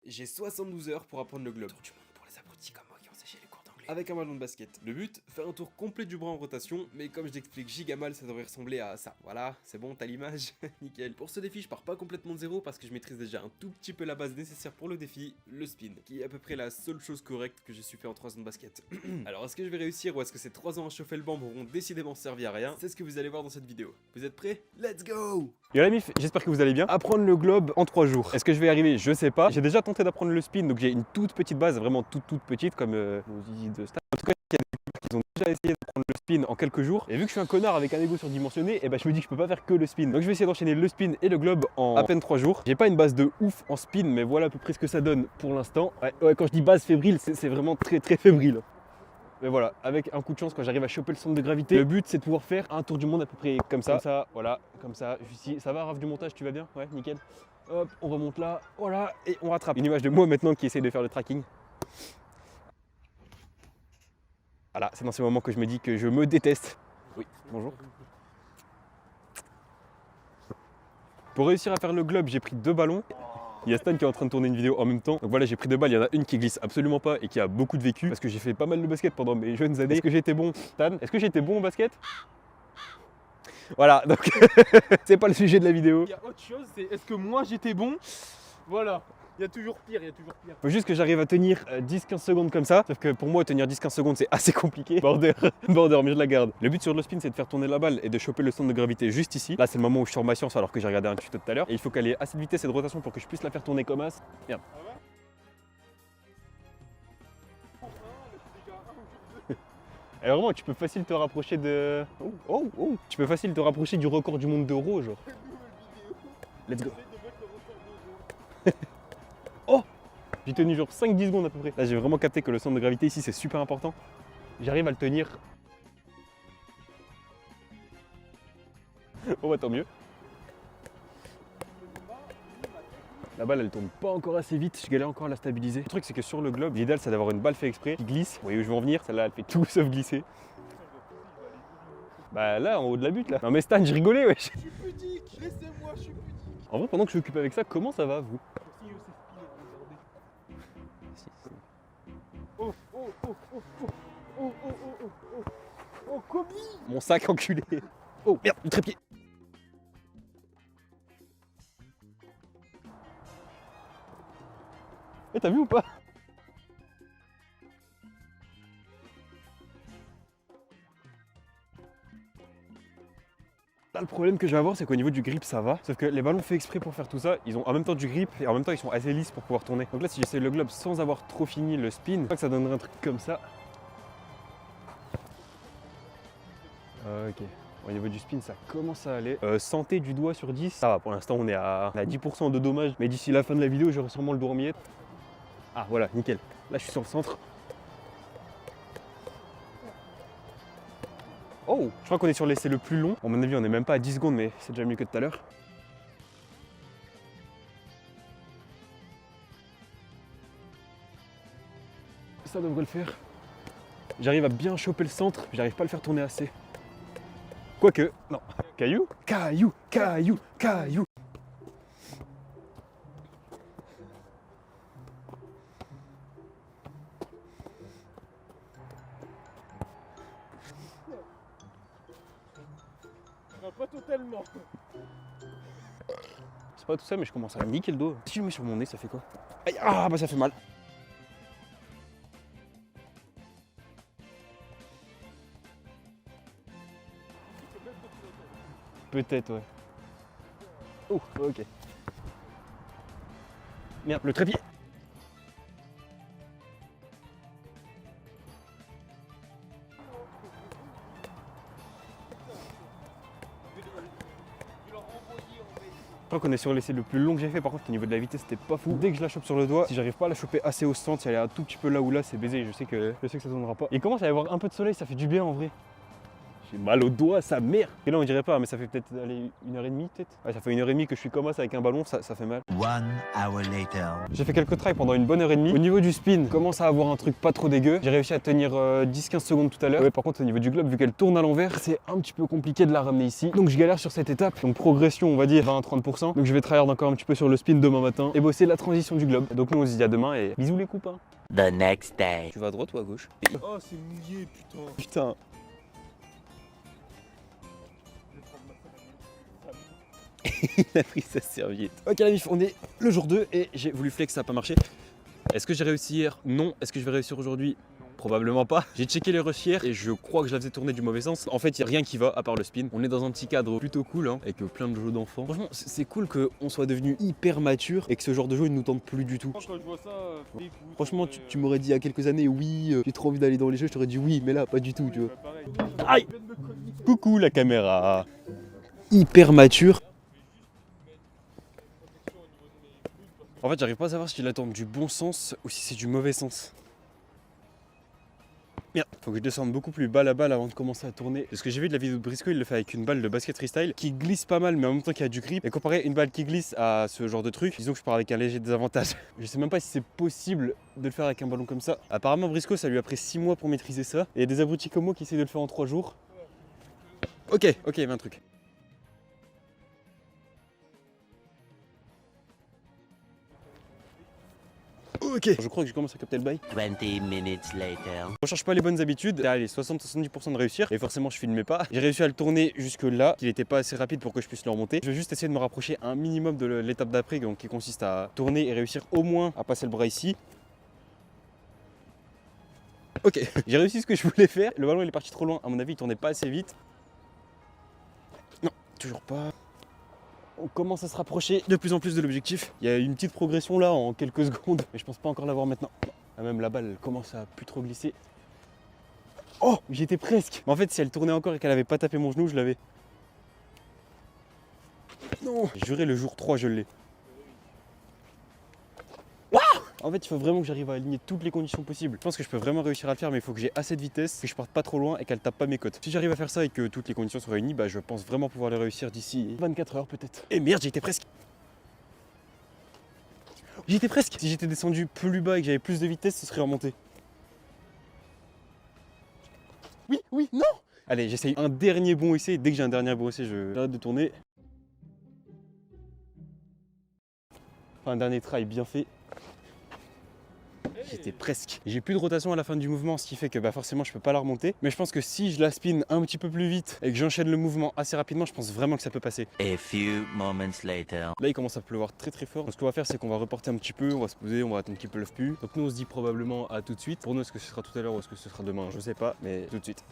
J'ai 72 heures pour apprendre le globe. Tour du monde pour les abrutis comme moi qui ont séché les cours d'anglais. Avec un ballon de basket. Le but, faire un tour complet du bras en rotation, mais comme je l'explique giga mal, ça devrait ressembler à ça. Voilà, c'est bon, t'as l'image. Nickel. Pour ce défi, je pars pas complètement de zéro parce que je maîtrise déjà un tout petit peu la base nécessaire pour le défi, le spin, qui est à peu près la seule chose correcte que j'ai su faire en 3 ans de basket. Alors, est-ce que je vais réussir ou est-ce que ces 3 ans à chauffer le banc m'auront décidément servi à rien? C'est ce que vous allez voir dans cette vidéo. Vous êtes prêts? Let's go! Yo la mif, j'espère que vous allez bien. Apprendre le globe en 3 jours. Est-ce que je vais y arriver? Je sais pas. J'ai déjà tenté d'apprendre le spin, donc j'ai une toute petite base, vraiment toute petite, comme nos zizi de stade. En tout cas, il y a des youtubeurs qui ont déjà essayé d'apprendre le spin en quelques jours. Et vu que je suis un connard avec un ego surdimensionné, et ben je me dis que je peux pas faire que le spin. Donc je vais essayer d'enchaîner le spin et le globe en à peine 3 jours. J'ai pas une base de ouf en spin, mais voilà à peu près ce que ça donne pour l'instant. Ouais, quand je dis base fébrile, c'est vraiment très fébrile. Mais voilà, avec un coup de chance, quand j'arrive à choper le centre de gravité, le but c'est de pouvoir faire un tour du monde à peu près comme ça, voilà, comme ça, juste ici. Ça va, Raph, du montage, tu vas bien? Ouais, nickel. Hop, on remonte là, voilà, et on rattrape. Une image de moi maintenant qui essaie de faire le tracking. Voilà, c'est dans ces moments que je me dis que je me déteste. Oui, bonjour. Pour réussir à faire le globe, j'ai pris 2 ballons. Il y a Stan qui est en train de tourner une vidéo en même temps. Donc voilà, j'ai pris 2 balles. Il y en a une qui glisse absolument pas et qui a beaucoup de vécu. Parce que j'ai fait pas mal de basket pendant mes jeunes années. Est-ce que j'ai été bon, Stan? Est-ce que j'ai été bon au basket? Voilà, donc c'est pas le sujet de la vidéo. Il y a autre chose, c'est est-ce que moi j'étais bon? Voilà, il y a toujours pire, il y a toujours pire. Faut juste que j'arrive à tenir 10-15 secondes comme ça. Sauf que pour moi, tenir 10-15 secondes, c'est assez compliqué. Border, mais je la garde. Le but sur le spin, c'est de faire tourner la balle et de choper le centre de gravité juste ici. Là, c'est le moment où je sors ma science alors que j'ai regardé un tuto tout à l'heure. Et il faut qu'elle ait assez de vitesse et de rotation pour que je puisse la faire tourner comme as. Merde. Alors vraiment, tu peux facile te rapprocher de... Oh. Tu peux facile te rapprocher du record du monde d'Euro, genre. Let's go. Oh! J'ai tenu genre 5-10 secondes à peu près. Là, j'ai vraiment capté que le centre de gravité ici, c'est super important. J'arrive à le tenir. Oh bah tant mieux. La balle, elle tourne pas encore assez vite, je galère encore à la stabiliser. Le truc, c'est que sur le globe, l'idéal, c'est d'avoir une balle fait exprès qui glisse. Vous voyez où je veux en venir? Celle-là, elle fait tout sauf glisser. Bah là, en haut de la butte, là. Non mais Stan, je rigolais, wesh. Je suis pudique, laissez-moi, je suis pudique. En vrai, pendant que je suis occupé avec ça, comment ça va, vous? Oh, Kobe! Mon sac enculé. Oh merde, le trépied. Eh, t'as vu ou pas? Là, le problème que je vais avoir, c'est qu'au niveau du grip, ça va. Sauf que les ballons faits exprès pour faire tout ça, ils ont en même temps du grip et en même temps, ils sont assez lisses pour pouvoir tourner. Donc là, si j'essaie le globe sans avoir trop fini le spin, je crois que ça donnerait un truc comme ça. Ok. Au niveau du spin, ça commence à aller. Santé du doigt sur 10, ça va. Pour l'instant, on est à 10% de dommages. Mais d'ici la fin de la vidéo, j'aurai sûrement le doigt en miettes. Ah, voilà, nickel. Là, je suis sur le centre. Oh, je crois qu'on est sur l'essai le plus long. À mon avis, on n'est même pas à 10 secondes, mais c'est déjà mieux que tout à l'heure. Ça devrait le faire. J'arrive à bien choper le centre, mais j'arrive pas à le faire tourner assez. Quoique, non. Caillou. Pas totalement. C'est pas tout ça, mais je commence à niquer le dos. Si je le mets sur mon nez, ça fait quoi? Aïe, ah, bah ça fait mal. Peut-être, ouais. Oh, ok. Merde, le trépied. Je crois qu'on est sur l'essai le plus long que j'ai fait. Par contre, au niveau de la vitesse, c'était pas fou. Dès que je la chope sur le doigt, si j'arrive pas à la choper assez au centre, si elle est un tout petit peu là ou là, c'est baisé. Je sais que ça tournera pas. Il commence à y avoir un peu de soleil, ça fait du bien en vrai. J'ai mal au doigt, sa mère. Et là on dirait pas, mais ça fait peut-être allez, 1h30 peut-être. Ouais, ça fait 1h30 que je suis comme ça avec un ballon, ça fait mal. 1 hour later. J'ai fait quelques tries pendant une bonne heure et demie. Au niveau du spin, commence à avoir un truc pas trop dégueu. J'ai réussi à tenir 10-15 secondes tout à l'heure. Ouais, par contre au niveau du globe, vu qu'elle tourne à l'envers, c'est un petit peu compliqué de la ramener ici. Donc je galère sur cette étape. Donc progression on va dire 20 à 30%. Donc je vais tryhard encore un petit peu sur le spin demain matin et bosser la transition du globe. Donc nous on se dit à demain et bisous les copains. The next day. Tu vas à droite ou à gauche? Oh, c'est mouillé, putain. Putain. Il a pris sa serviette. Ok la mif, on est le jour 2 et j'ai voulu flex, ça n'a pas marché. Est-ce que j'ai réussi hier? Non. Est-ce que je vais réussir aujourd'hui? Probablement pas. J'ai checké les rushs hier et je crois que je la faisais tourner du mauvais sens. En fait, il n'y a rien qui va à part le spin. On est dans un petit cadre plutôt cool hein, avec plein de jeux d'enfants. Franchement, c'est cool qu'on soit devenu hyper mature et que ce genre de jeu ne nous tente plus du tout. Quand je vois ça, Franchement, tu m'aurais dit il y a quelques années, oui, j'ai trop envie d'aller dans les jeux, je t'aurais dit oui, mais là, pas du tout, tu vois. Aïe! Coucou la caméra! Hyper mature. En fait, j'arrive pas à savoir si la tourne du bon sens ou si c'est du mauvais sens. Merde, faut que je descende beaucoup plus bas la balle avant de commencer à tourner. Parce que j'ai vu de la vidéo de Briscoe, il le fait avec une balle de basket freestyle qui glisse pas mal, mais en même temps qu'il y a du grip. Et comparé une balle qui glisse à ce genre de truc, disons que je pars avec un léger désavantage. Je sais même pas si c'est possible de le faire avec un ballon comme ça. Apparemment, Briscoe, ça lui a pris 6 mois pour maîtriser ça. Et il y a des abrutis comme moi qui essayent de le faire en 3 jours. Ok, il y avait un truc. Ok, je crois que je commence à capter le bail. 20 minutes later. On cherche pas les bonnes habitudes, allez 60-70% de réussir et forcément je filmais pas. J'ai réussi à le tourner jusque là, qu'il était pas assez rapide pour que je puisse le remonter. Je vais juste essayer de me rapprocher un minimum de l'étape d'après, donc qui consiste à tourner et réussir au moins à passer le bras ici. Ok, j'ai réussi ce que je voulais faire. Le ballon il est parti trop loin, à mon avis il tournait pas assez vite. Non, toujours pas. On commence à se rapprocher de plus en plus de l'objectif. Il y a une petite progression là en quelques secondes, mais je pense pas encore l'avoir maintenant. Ah, même la balle elle commence à plus trop glisser. Oh, j'étais presque. En fait, si elle tournait encore et qu'elle avait pas tapé mon genou, je l'avais. Non, j'ai juré le jour 3, je l'ai. En fait, il faut vraiment que j'arrive à aligner toutes les conditions possibles. Je pense que je peux vraiment réussir à le faire, mais il faut que j'ai assez de vitesse, que je parte pas trop loin et qu'elle tape pas mes côtes. Si j'arrive à faire ça et que toutes les conditions sont réunies, bah je pense vraiment pouvoir le réussir d'ici 24 heures peut-être. Et merde, j'y étais presque. J'y étais presque. Si j'étais descendu plus bas et que j'avais plus de vitesse, ce serait remonté. Oui, non. Allez, j'essaye un dernier bon essai. Dès que j'ai un dernier bon essai, j'arrête de tourner. Enfin, un dernier try bien fait. J'étais presque. J'ai plus de rotation à la fin du mouvement, ce qui fait que bah forcément je peux pas la remonter. Mais je pense que si je la spin un petit peu plus vite et que j'enchaîne le mouvement assez rapidement, je pense vraiment que ça peut passer. A few moments later. Là il commence à pleuvoir très très fort. Donc ce qu'on va faire c'est qu'on va reporter un petit peu, on va se poser, on va attendre qu'il pleuve plus. Donc nous on se dit probablement à tout de suite. Pour nous est-ce que ce sera tout à l'heure ou est-ce que ce sera demain? Je sais pas, mais tout de suite.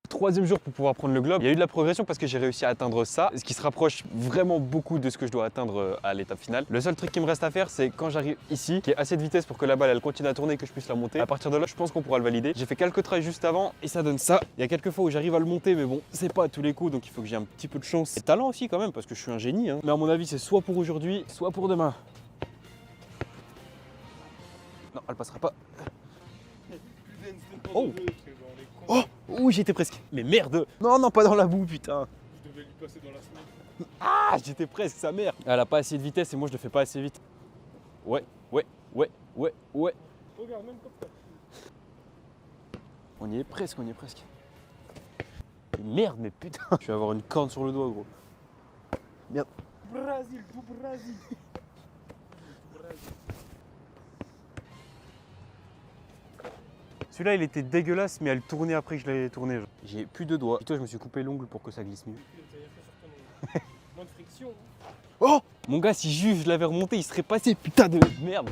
Troisième jour pour pouvoir prendre le globe. Il y a eu de la progression parce que j'ai réussi à atteindre ça, ce qui se rapproche vraiment beaucoup de ce que je dois atteindre à l'étape finale. Le seul truc qui me reste à faire, c'est quand j'arrive ici, qu'il y ait assez de vitesse pour que la balle elle continue à tourner et que je puisse la monter. À partir de là, je pense qu'on pourra le valider. J'ai fait quelques tries juste avant et ça donne ça. Il y a quelques fois où j'arrive à le monter, mais bon, c'est pas à tous les coups, donc il faut que j'ai un petit peu de chance et de talent aussi quand même parce que je suis un génie. Hein. Mais à mon avis, c'est soit pour aujourd'hui, soit pour demain. Non, elle passera pas. Oh. Oh, ouh, j'étais presque. Mais merde. Non, pas dans la boue, putain. Je devais lui passer dans la semaine. Ah, j'étais presque, sa mère. Elle a pas assez de vitesse et moi je le fais pas assez vite. Ouais. Regarde, même comme ça. On y est presque. Merde, mais putain. Je vais avoir une corne sur le doigt, gros. Merde. Brésil, tout Brésil. Celui-là, il était dégueulasse, mais elle tournait après que je l'avais tourné. J'ai plus de doigts. Toi, je me suis coupé l'ongle pour que ça glisse mieux. Moins de friction. Oh! Mon gars, si juste je l'avais remonté, il serait passé, putain de merde.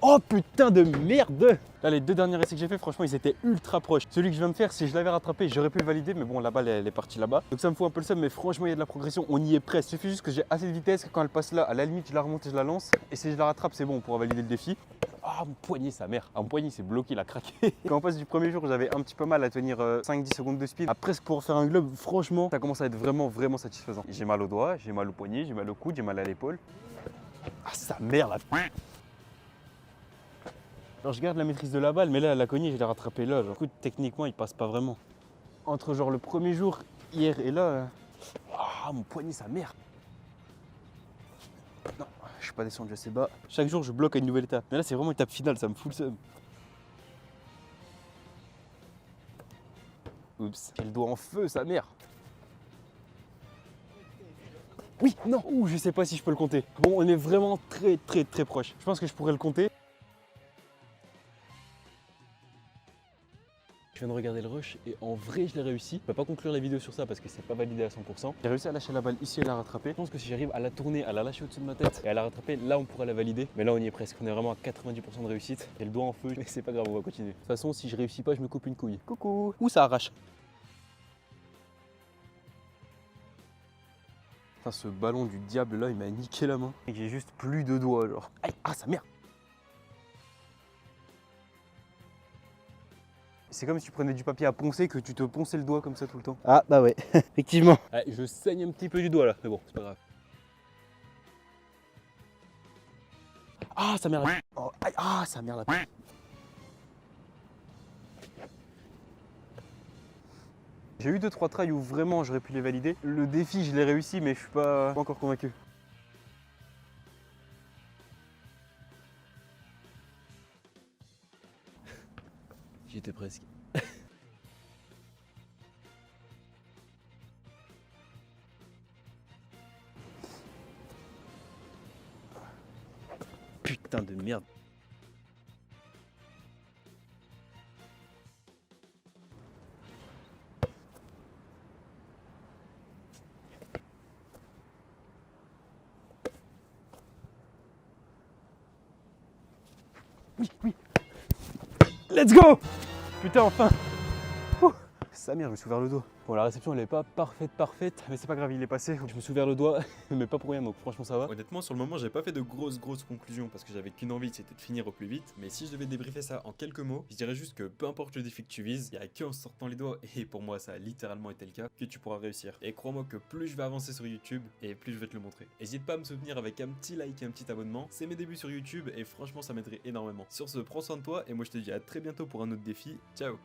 Oh putain de merde! Là, les deux derniers essais que j'ai fait, franchement, ils étaient ultra proches. Celui que je viens de faire, si je l'avais rattrapé, j'aurais pu le valider, mais bon, la balle, elle est partie là-bas. Donc ça me fout un peu le seum, mais franchement, il y a de la progression. On y est presque. Il suffit juste que j'ai assez de vitesse, que quand elle passe là, à la limite, je la remonte et je la lance. Et si je la rattrape, c'est bon, on pourra valider le défi. Ah, mon poignet, sa mère. Ah, mon poignet, c'est bloqué, il a craqué. Quand on passe du premier jour, j'avais un petit peu mal à tenir 5-10 secondes de speed. À presque pour faire un globe, franchement, ça commence à être vraiment satisfaisant. J'ai mal au doigt, j'ai mal au poignet, j'ai mal au coude, j'ai mal à l'épaule. Ah, sa mère, la... Alors je garde la maîtrise de la balle, mais là, la cognée, je l'ai rattrapée là. Genre, du coup, techniquement, il passe pas vraiment. Entre genre le premier jour, hier et là, ah, mon poignet, sa mère. Non, je suis pas descendu assez bas. Chaque jour, je bloque à une nouvelle étape. Mais là, c'est vraiment une étape finale, ça me fout le seum. Oups, j'ai le doigt en feu, sa mère. Oui, non, ouh, je sais pas si je peux le compter. Bon, on est vraiment très proche. Je pense que je pourrais le compter. Je viens de regarder le rush et en vrai je l'ai réussi. Je peux pas conclure la vidéo sur ça parce que c'est pas validé à 100%. J'ai réussi à lâcher la balle ici et la rattraper. Je pense que si j'arrive à la tourner, à la lâcher au-dessus de ma tête et à la rattraper, là on pourra la valider. Mais là on y est presque, on est vraiment à 90% de réussite. J'ai le doigt en feu, mais c'est pas grave, on va continuer. De toute façon, si je réussis pas, je me coupe une couille. Coucou. Ouh, ça arrache. Putain, ce ballon du diable là, il m'a niqué la main. Et j'ai juste plus de doigts, genre. Aïe, ah, sa mère. C'est comme si tu prenais du papier à poncer, que tu te ponçais le doigt comme ça tout le temps. Ah bah ouais, effectivement. Ouais, je saigne un petit peu du doigt là, mais bon, c'est pas grave. Ah, sa mère. Oh, aïe, ah, sa mère là. J'ai eu 2-3 tries où vraiment j'aurais pu les valider. Le défi, je l'ai réussi, mais je suis pas encore convaincu. J'y étais presque. Putain de merde. Oui, oui. Let's go! Putain, enfin! Ouh. Sa mère, je me suis ouvert le doigt. Bon, la réception, elle est pas parfaite, mais c'est pas grave, il est passé. Je me suis ouvert le doigt, mais pas pour rien, donc franchement, ça va. Honnêtement, sur le moment, j'ai pas fait de grosses conclusions parce que j'avais qu'une envie, c'était de finir au plus vite. Mais si je devais débriefer ça en quelques mots, je dirais juste que peu importe le défi que tu vises, il y a qu'en sortant les doigts, et pour moi, ça a littéralement été le cas, que tu pourras réussir. Et crois-moi que plus je vais avancer sur YouTube, et plus je vais te le montrer. N'hésite pas à me soutenir avec un petit like et un petit abonnement. C'est mes débuts sur YouTube, et franchement, ça m'aiderait énormément. Sur ce, prends soin de toi, et moi je te dis à très bientôt pour un autre défi. Ciao!